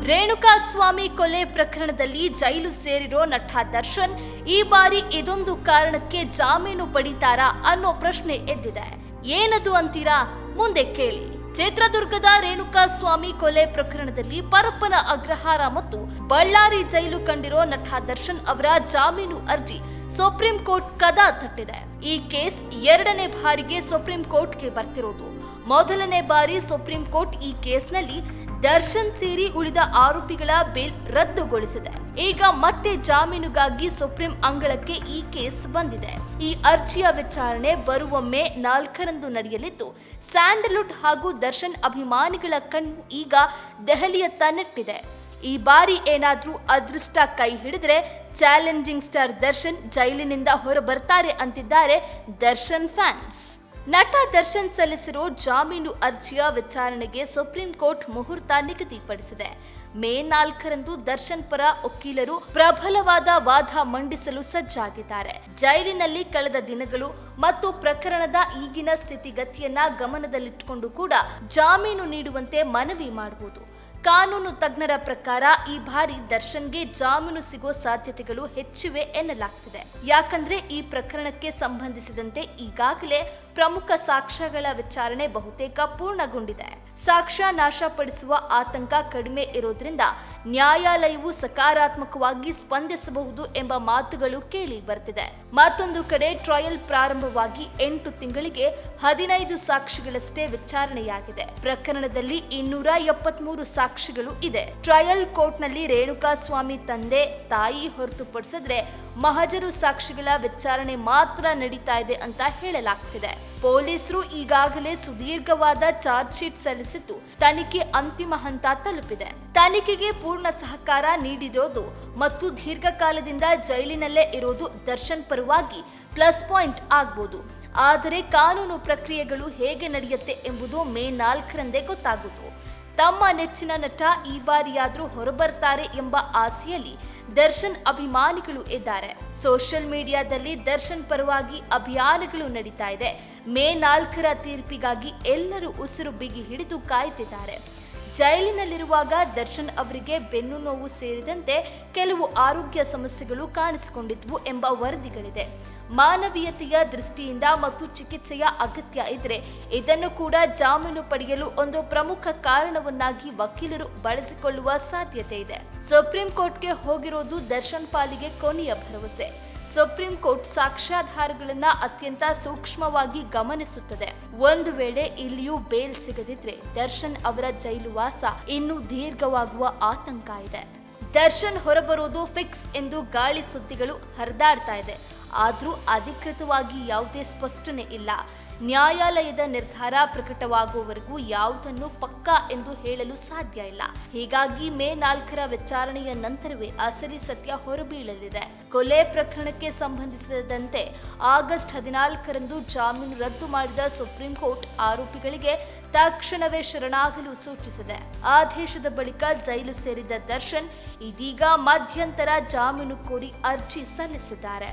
ರೇಣುಕಾಸ್ವಾಮಿ ಕೊಲೆ ಪ್ರಕರಣದಲ್ಲಿ ಜೈಲು ಸೇರಿರೋ ನಟ ದರ್ಶನ್ ಈ ಬಾರಿ ಇದೊಂದು ಕಾರಣಕ್ಕೆ ಜಾಮೀನು ಪಡಿತಾರಾ ಅನ್ನೋ ಪ್ರಶ್ನೆ ಎದ್ದಿದೆ. ಏನದು ಅಂತೀರಾ? ಮುಂದೆ ಕೇಳಿ. ಚಿತ್ರದುರ್ಗದ ರೇಣುಕಾಸ್ವಾಮಿ ಕೊಲೆ ಪ್ರಕರಣದಲ್ಲಿ ಪರಪ್ಪನ ಅಗ್ರಹಾರ ಮತ್ತು ಬಳ್ಳಾರಿ ಜೈಲು ಕಂಡಿರೋ ನಟ ದರ್ಶನ್ ಅವರ ಜಾಮೀನು ಅರ್ಜಿ ಸುಪ್ರೀಂ ಕೋರ್ಟ್ ಕದ ತಟ್ಟಿದೆ. ಈ ಕೇಸ್ ಎರಡನೇ ಬಾರಿಗೆ ಸುಪ್ರೀಂ ಕೋರ್ಟ್ಗೆ ಬರ್ತಿರೋದು. ಮೊದಲನೇ ಬಾರಿ ಸುಪ್ರೀಂ ಕೋರ್ಟ್ ಈ ಕೇಸ್ನಲ್ಲಿ ದರ್ಶನ್ ಸೇರಿ ಉಳಿದ ಆರೋಪಿಗಳ ಬೇಲ್ ರದ್ದುಗೊಳಿಸಿದೆ. ಈಗ ಮತ್ತೆ ಜಾಮೀನುಗಾಗಿ ಸುಪ್ರೀಂ ಅಂಗಳಕ್ಕೆ ಈ ಕೇಸ್ ಬಂದಿದೆ. ಈ ಅರ್ಜಿಯ ವಿಚಾರಣೆ ಬರುವ ಮೇ 4ರಂದು ನಡೆಯಲಿದ್ದು, ಸ್ಯಾಂಡಲ್ವುಡ್ ಹಾಗೂ ದರ್ಶನ್ ಅಭಿಮಾನಿಗಳ ಕಣ್ಣು ಈಗ ದೆಹಲಿಯತ್ತ ನೆಟ್ಟಿದೆ. ಈ ಬಾರಿ ಏನಾದ್ರೂ ಅದೃಷ್ಟ ಕೈ ಹಿಡಿದ್ರೆ ಚಾಲೆಂಜಿಂಗ್ ಸ್ಟಾರ್ ದರ್ಶನ್ ಜೈಲಿನಿಂದ ಹೊರಬರ್ತಾರೆ ಅಂತಿದ್ದಾರೆ ದರ್ಶನ್ ಫ್ಯಾನ್ಸ್. ನಟ ದರ್ಶನ್ ಸಲ್ಲಿಸಿರೋ ಜಾಮೀನು ಅರ್ಜಿಯ ವಿಚಾರಣೆಗೆ ಸುಪ್ರೀಂ ಕೋರ್ಟ್ ಮುಹೂರ್ತ ನಿಗದಿಪಡಿಸಿದೆ. ಮೇ 4ರಂದು ದರ್ಶನ್ ಪರ ವಕೀಲರು ಪ್ರಬಲವಾದ ವಾದ ಮಂಡಿಸಲು ಸಜ್ಜಾಗಿದ್ದಾರೆ. ಜೈಲಿನಲ್ಲಿ ಕಳೆದ ದಿನಗಳು ಮತ್ತು ಪ್ರಕರಣದ ಈಗಿನ ಸ್ಥಿತಿಗತಿಯನ್ನ ಗಮನದಲ್ಲಿಟ್ಟುಕೊಂಡು ಕೂಡ ಜಾಮೀನು ನೀಡುವಂತೆ ಮನವಿ ಮಾಡಬಹುದು. ಕಾನೂನು ತಜ್ಞರ ಪ್ರಕಾರ ಈ ಬಾರಿ ದರ್ಶನ್ಗೆ ಜಾಮೀನು ಸಿಗೋ ಸಾಧ್ಯತೆಗಳು ಹೆಚ್ಚಿವೆ ಎನ್ನಲಾಗ್ತಿದೆ. ಯಾಕಂದ್ರೆ ಈ ಪ್ರಕರಣಕ್ಕೆ ಸಂಬಂಧಿಸಿದಂತೆ ಈಗಾಗಲೇ ಪ್ರಮುಖ ಸಾಕ್ಷ್ಯಗಳ ವಿಚಾರಣೆ ಬಹುತೇಕ ಪೂರ್ಣಗೊಂಡಿದೆ. ಸಾಕ್ಷ್ಯ ನಾಶಪಡಿಸುವ ಆತಂಕ ಕಡಿಮೆ ಇರೋದ್ರಿಂದ ನ್ಯಾಯಾಲಯವು ಸಕಾರಾತ್ಮಕವಾಗಿ ಸ್ಪಂದಿಸಬಹುದು ಎಂಬ ಮಾತುಗಳು ಕೇಳಿ ಬರ್ತಿದೆ. ಮತ್ತೊಂದು ಕಡೆ ಟ್ರಯಲ್ ಪ್ರಾರಂಭವಾಗಿ 8 ತಿಂಗಳಿಗೆ 15 ಸಾಕ್ಷಿಗಳಷ್ಟೇ ವಿಚಾರಣೆಯಾಗಿದೆ. ಪ್ರಕರಣದಲ್ಲಿ 273 ಸಾಕ್ಷಿಗಳು ಇದೆ. ಟ್ರಯಲ್ ಕೋರ್ಟ್ನಲ್ಲಿ ರೇಣುಕಾಸ್ವಾಮಿ ತಂದೆ ತಾಯಿ ಹೊರತುಪಡಿಸಿದ್ರೆ ಮಹಜರು ಸಾಕ್ಷಿಗಳ ವಿಚಾರಣೆ ಮಾತ್ರ ನಡೀತಾ ಇದೆ ಅಂತ ಹೇಳಲಾಗ್ತಿದೆ. ಪೊಲೀಸರು ಈಗಾಗಲೇ ಸುದೀರ್ಘವಾದ ಚಾರ್ಜ್ ಶೀಟ್ ಸಲ್ಲಿಸಿದ್ದು ತನಿಖೆ ಅಂತಿಮ ಹಂತ ತಲುಪಿದೆ. ತನಿಖೆಗೆ ಪೂರ್ಣ ಸಹಕಾರ ನೀಡಿರೋದು ಮತ್ತು ದೀರ್ಘಕಾಲದಿಂದ ಜೈಲಿನಲ್ಲೇ ಇರೋದು ದರ್ಶನ್ ಪರವಾಗಿ ಪ್ಲಸ್ ಪಾಯಿಂಟ್ ಆಗ್ಬೋದು. ಆದರೆ ಕಾನೂನು ಪ್ರಕ್ರಿಯೆಗಳು ಹೇಗೆ ನಡೆಯುತ್ತೆ ಎಂಬುದು ಮೇ 4ರಂದೇ ಗೊತ್ತಾಗುವುದು. ತಮ್ಮ ನೆಚ್ಚಿನ ನಟ ಈ ಬಾರಿಯಾದ್ರೂ ಹೊರಬರ್ತಾರೆ ಎಂಬ ಆಸೆಯಲ್ಲಿ ದರ್ಶನ್ ಅಭಿಮಾನಿಗಳು ಇದ್ದಾರೆ. ಸೋಷಿಯಲ್ ಮೀಡಿಯಾದಲ್ಲಿ ದರ್ಶನ್ ಪರವಾಗಿ ಅಭಿಯಾನಗಳು ನಡೀತಾ ಇದೆ. ಮೇ 4ರ ತೀರ್ಪಿಗಾಗಿ ಎಲ್ಲರೂ ಉಸಿರು ಬಿಗಿ ಹಿಡಿದು ಕಾಯ್ತಿದ್ದಾರೆ. ಜೈಲಿನಲ್ಲಿರುವಾಗ ದರ್ಶನ್ ಅವರಿಗೆ ಬೆನ್ನು ನೋವು ಸೇರಿದಂತೆ ಕೆಲವು ಆರೋಗ್ಯ ಸಮಸ್ಯೆಗಳು ಕಾಣಿಸಿಕೊಂಡಿದ್ವು ಎಂಬ ವರದಿಗಳಿದೆ. ಮಾನವೀಯತೆಯ ದೃಷ್ಟಿಯಿಂದ ಮತ್ತು ಚಿಕಿತ್ಸೆಯ ಅಗತ್ಯ ಇದ್ರೆ ಇದನ್ನು ಕೂಡ ಜಾಮೀನು ಪಡೆಯಲು ಒಂದು ಪ್ರಮುಖ ಕಾರಣವನ್ನಾಗಿ ವಕೀಲರು ಬಳಸಿಕೊಳ್ಳುವ ಸಾಧ್ಯತೆ ಇದೆ. ಸುಪ್ರೀಂ ಕೋರ್ಟ್ಗೆ ಹೋಗಿರೋದು ದರ್ಶನ್ ಪಾಲಿಗೆ ಕೊನೆಯ ಭರವಸೆ. ಸುಪ್ರೀಂ ಕೋರ್ಟ್ ಸಾಕ್ಷ್ಯಾಧಾರಗಳನ್ನ ಅತ್ಯಂತ ಸೂಕ್ಷ್ಮವಾಗಿ ಗಮನಿಸುತ್ತದೆ. ಒಂದು ವೇಳೆ ಇಲ್ಲಿಯೂ ಬೇಲ್ ಸಿಗದಿದ್ರೆ ದರ್ಶನ್ ಅವರ ಜೈಲು ವಾಸ ಇನ್ನೂ ದೀರ್ಘವಾಗುವ ಆತಂಕ ಇದೆ. ದರ್ಶನ್ ಹೊರಬರೋದು ಫಿಕ್ಸ್ ಎಂದು ಗಾಳಿ ಸುದ್ದಿಗಳು ಹರಿದಾಡ್ತಾ ಇದೆ. ಆದ್ರೂ ಅಧಿಕೃತವಾಗಿ ಯಾವುದೇ ಸ್ಪಷ್ಟನೆ ಇಲ್ಲ. ನ್ಯಾಯಾಲಯದ ನಿರ್ಧಾರ ಪ್ರಕಟವಾಗುವವರೆಗೂ ಯಾವುದನ್ನು ಪಕ್ಕಾ ಎಂದು ಹೇಳಲು ಸಾಧ್ಯ ಇಲ್ಲ. ಹೀಗಾಗಿ ಮೇ 4ರ ವಿಚಾರಣೆಯ ನಂತರವೇ ಅಸಲಿ ಸತ್ಯ ಹೊರಬೀಳಲಿದೆ. ಕೊಲೆ ಪ್ರಕರಣಕ್ಕೆ ಸಂಬಂಧಿಸಿದಂತೆ ಆಗಸ್ಟ್ 14ರಂದು ಜಾಮೀನು ರದ್ದು ಮಾಡಿದ ಸುಪ್ರೀಂ ಕೋರ್ಟ್ ಆರೋಪಿಗಳಿಗೆ ತಕ್ಷಣವೇ ಶರಣಾಗಲು ಸೂಚಿಸಿದೆ. ಆದೇಶದ ಬಳಿಕ ಜೈಲು ಸೇರಿದ ದರ್ಶನ್ ಇದೀಗ ಮಧ್ಯಂತರ ಜಾಮೀನು ಕೋರಿ ಅರ್ಜಿ ಸಲ್ಲಿಸಿದ್ದಾರೆ.